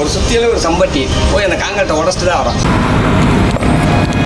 ஒரு சுற்றியில் ஒரு சம்பட்டி போய் அந்த காங்கிரீட்டை உடச்சிட்டு தான் வரோம்.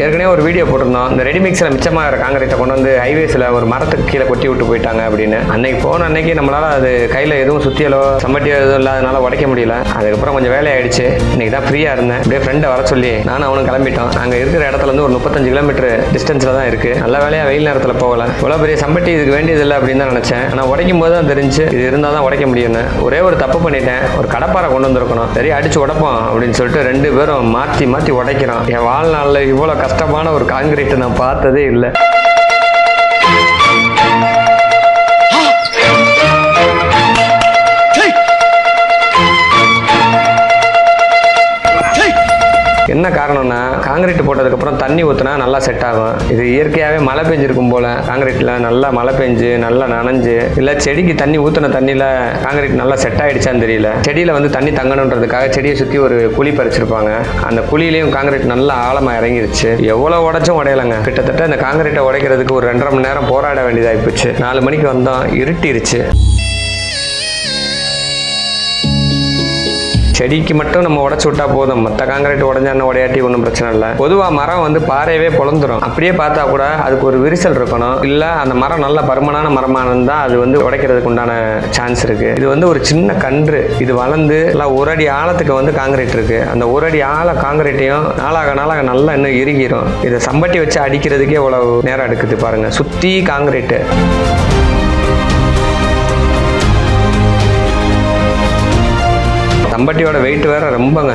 ஏற்கனவே ஒரு வீடியோ போட்டிருந்தோம். இந்த ரெடிமிக்ஸில் மிச்சமாக காங்கிரீட்டை கொண்டு வந்து ஹைவேஸில் ஒரு மரத்துக்கு கீழே கொட்டி விட்டு போயிட்டாங்க அப்படின்னு. அன்னைக்கு நம்மளால் அது கையில் எதுவும் சுற்றியலோ சம்பட்டியோ எதுவும் இல்லாதனால உடைக்க முடியல. அதுக்கப்புறம் கொஞ்சம் வேலையாயிடுச்சு. இன்னைக்கு தான் ஃப்ரீயாக இருந்தேன். அப்படியே ஃப்ரெண்டை வர சொல்லி நானும் அவனும் கிளம்பிட்டோம். நாங்கள் இருக்கிற இடத்துல இருந்து ஒரு 35 கிலோமீட்டர் டிஸ்டன்ஸில் தான் இருக்குது. நல்ல வேலையாக வெயில் நேரத்தில் போகல. இவ்வளோ பெரிய சம்பட்டி இதுக்கு வேண்டியதில்லை அப்படின்னு தான் நினச்சேன். ஆனால் உடைக்கும் போது தான் தெரிஞ்சு இது இருந்தால் தான் உடைக்க முடியும்னு. ஒரே ஒரு தப்பு பண்ணிட்டேன். ஒரு கடப்பாரை கொண்டு வந்திருக்கணும். சரி அடிச்சு உடைப்போம் அப்படின்னு சொல்லிட்டு 2 பேரும் மாற்றி உடைக்கிறோம். என் வாழ்நாளில் இவ்வளோ கஷ்டமான ஒரு காங்கிரீட் நான் பார்த்ததே இல்லை. என்ன காரணம்னா காங்கிரீட் போட்டதுக்கப்புறம் தண்ணி ஊற்றினா நல்லா செட் ஆகும். இது இயற்கையாகவே மழை பெஞ்சிருக்கும் போல் காங்கிரீட்டில் நல்லா மழை பெஞ்சு நல்லா நனைஞ்சு இல்லை செடிக்கு தண்ணி ஊற்றின தண்ணியில் காங்கிரீட் நல்லா செட் ஆகிடுச்சான்னு தெரியல. செடியில் வந்து தண்ணி தங்கணுன்றதுக்காக செடியை சுற்றி ஒரு குழி பறிச்சிருப்பாங்க. அந்த குழியிலையும் காங்கிரீட் நல்லா ஆழமாக இறங்கிருச்சு. எவ்வளோ உடைச்சும் உடையலைங்க. கிட்டத்தட்ட இந்த காங்கிரீட்டை உடைக்கிறதுக்கு ஒரு 2.5 மணி நேரம் போராட வேண்டியதாகி போச்சு. 4 மணிக்கு வந்தோம், இருட்டிருச்சு. செடிக்கு மட்டும் நம்ம உடச்சி விட்டா போதும். மற்ற காங்கிரீட் உடஞ்சான உடையாட்டி ஒன்றும் பிரச்சனை இல்லை. பொதுவாக மரம் வந்து பாறையவே பொழந்துரும். அப்படியே பார்த்தா கூட அதுக்கு ஒரு விரிசல் இருக்கணும். இல்லை அந்த மரம் நல்ல பருமனான மரமாக இருந்தால் அது வந்து உடைக்கிறதுக்கு உண்டான சான்ஸ் இருக்கு. இது வந்து ஒரு சின்ன கன்று. இது வளர்ந்து எல்லாம் 1 அடி ஆழத்துக்கு வந்து காங்கிரீட் இருக்கு. அந்த 1 அடி ஆழ காங்கிரீட்டையும் நாளாக நல்லா இன்னும் இறுகிரும். இதை சம்பட்டி வச்சு அடிக்கிறதுக்கே இவ்வளவு நேரம் எடுக்குது பாருங்க. சுற்றி காங்கிரீட்டு. சம்பட்டியோட வெயிட் வேற ரொம்பங்க.